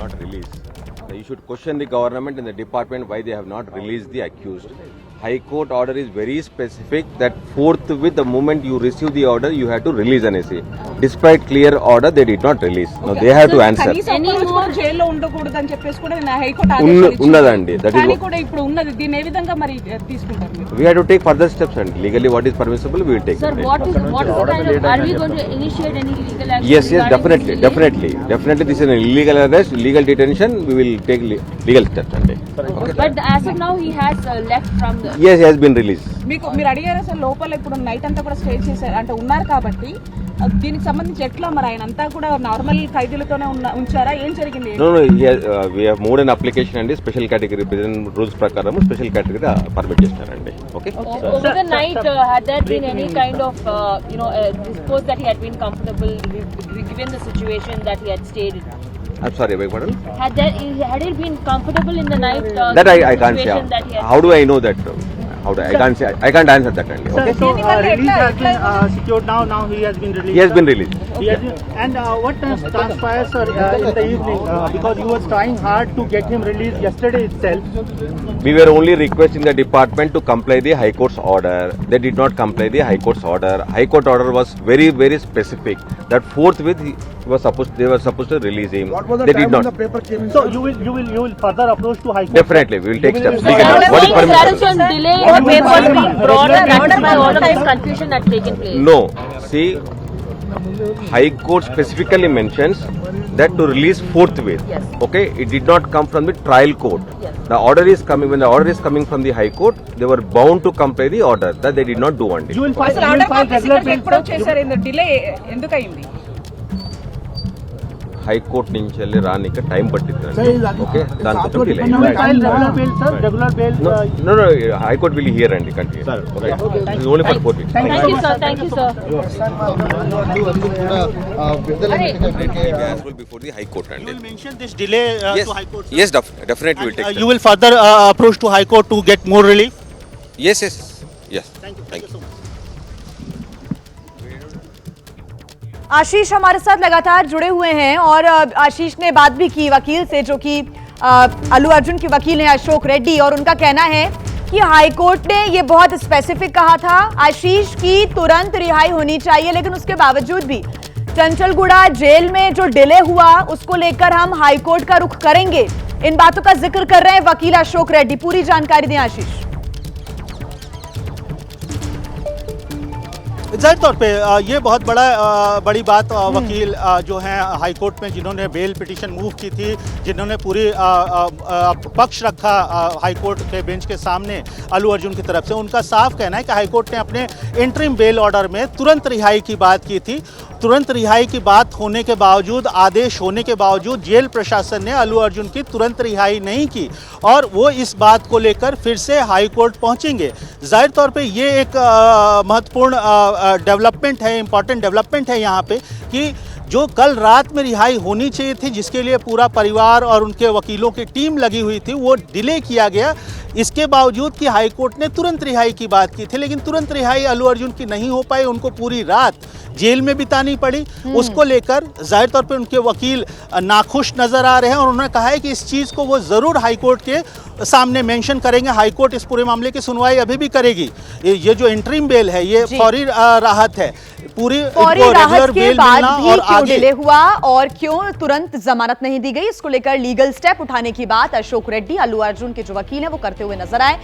not release. You should question the government and the department why they have not released the accused. High Court order is very specific that forthwith the moment you receive the order, you have to release an essay. Despite clear order, they did not release. Now they have to answer. జైల్లో ఉండకూడదని చెప్పేసి కూడా high court ఆదేశాలు ఉన్నదండి. కానీ కూడా ఇప్పుడు ఉన్నది దీన్ని ఏ విధంగా మరి తీసుకుంటారు మీరు? We have to take further steps and legally what is permissible we will take. Sir, what is the kind of, are we going to initiate any legal action? Yes, definitely. This is an illegal arrest, illegal detention. We will take legal steps and take. Okay. But as of now, he has left from the. Yes, he has been released. మీరు అడిగారు sir లోపల ఇప్పుడు night అంతా కూడా stay చేశారు అంటే ఉన్నారు కాబట్టి దీనికి సంబంధించి ఎట్లా మరి ఆయన అంతా కూడా నార్మల్ ఖైదీలతోనే ఉంచారా ఏం జరిగింది? No, we have moved an application and special category present rules prakaram special category permit చేస్తారండి. Okay. Over the night, had there been any kind of discourse that he had been comfortable given the situation that he had stayed in? I'm sorry, beg pardon? Had he been comfortable in the night? That I can't say. How do I know that? I can't answer that. Okay. So release has been secured now. Now he has been released. He has been released. And what transpires in the evening? Because you was trying hard to get him released yesterday itself. We were only requesting the department to comply the High Court's order. They did not comply the High Court's order. High Court order was very specific that forthwith they were supposed to release him. What was the they time did not. when the paper came in? So you will further approach to High Court. Definitely, we will take steps. What is permission? Delay in the papers being brought, that is why all of this confusion had taken place. No, see, High Court specifically mentions that to release forthwith. Yes. Okay, it did not come from the trial court. Yes. The order is coming when the order is coming from the High Court. They were bound to comply the order. That they did not do one day. You will file అసలు order copies regular ఇక్కడికి bail. ఎప్పుడు వచ్చేసారు ఇంత delay ఎందుకు అయింది? High Court నుంచి వెళ్ళి రానికి టైం పట్టింది. Okay, దానికోసం delay. You will file regular bail, sir. Regular bail. No, High Court will hear and continue. Sir, okay. This is only for 4 weeks. Thank you, sir. Thank you, sir. Before the High Court and You will mention this delay to High Court. yes, definitely we will take. You will further approach to High Court to get more relief. Yes. Thank you so much. आशीष हमारे साथ लगातार जुड़े हुए हैं और आशीष ने बात भी की वकील से जो कि अल्लू अर्जुन के वकील हैं अशोक रेड्डी, और उनका कहना है कि हाई कोर्ट ने ये बहुत स्पेसिफिक कहा था आशीष की तुरंत रिहाई होनी चाहिए, लेकिन उसके बावजूद भी चंचलगुड़ा जेल में जो डिले हुआ उसको लेकर हम हाई कोर्ट का रुख करेंगे। इन बातों का जिक्र कर रहे हैं वकील अशोक रेड्डी। पूरी जानकारी दें आशीष। जाहिर तौर पे ये बहुत बड़ी बात वकील जो हैं हाई कोर्ट में जिन्होंने बेल पिटीशन मूव की थी, जिन्होंने पूरी पक्ष रखा हाई कोर्ट के बेंच के सामने अल्लू अर्जुन की तरफ से, उनका साफ कहना है कि हाई कोर्ट ने अपने इंटरिम बेल ऑर्डर में तुरंत रिहाई की बात की थी। तुरंत रिहाई की बात होने के बावजूद, आदेश होने के बावजूद जेल प्रशासन ने अल्लू अर्जुन की तुरंत रिहाई नहीं की और वो इस बात को लेकर फिर से हाई कोर्ट पहुंचेंगे। जाहिर तौर पे ये एक महत्वपूर्ण डेवलपमेंट है, इम्पॉर्टेंट डेवलपमेंट है यहाँ पे कि जो कल रात में रिहाई होनी चाहिए थी, जिसके लिए पूरा परिवार और उनके वकीलों की टीम लगी हुई थी, वो डिले किया गया। इसके बावजूद कि हाई कोर्ट ने तुरंत रिहाई की बात की थी, लेकिन तुरंत रिहाई अल्लू अर्जुन की नहीं हो पाई, उनको पूरी रात जेल में बितानी पड़ी। उसको लेकर जाहिर तौर पे उनके वकील नाखुश नजर आ रहे हैं और उन्होंने कहा है कि इस चीज़ को वो ज़रूर हाई कोर्ट के सामने मेंशन करेंगे। हाई कोर्ट इस पूरे मामले की सुनवाई अभी भी करेगी। ये जो इंटरिम बेल है ये फौरी राहत है, पूरी राहत के बाद भी क्यों डिले हुआ और क्यों तुरंत जमानत नहीं दी गई, इसको लेकर लीगल स्टेप उठाने की बात अशोक रेड्डी अल्लू अर्जुन के जो वकील हैं वो करते हुए नजर आए।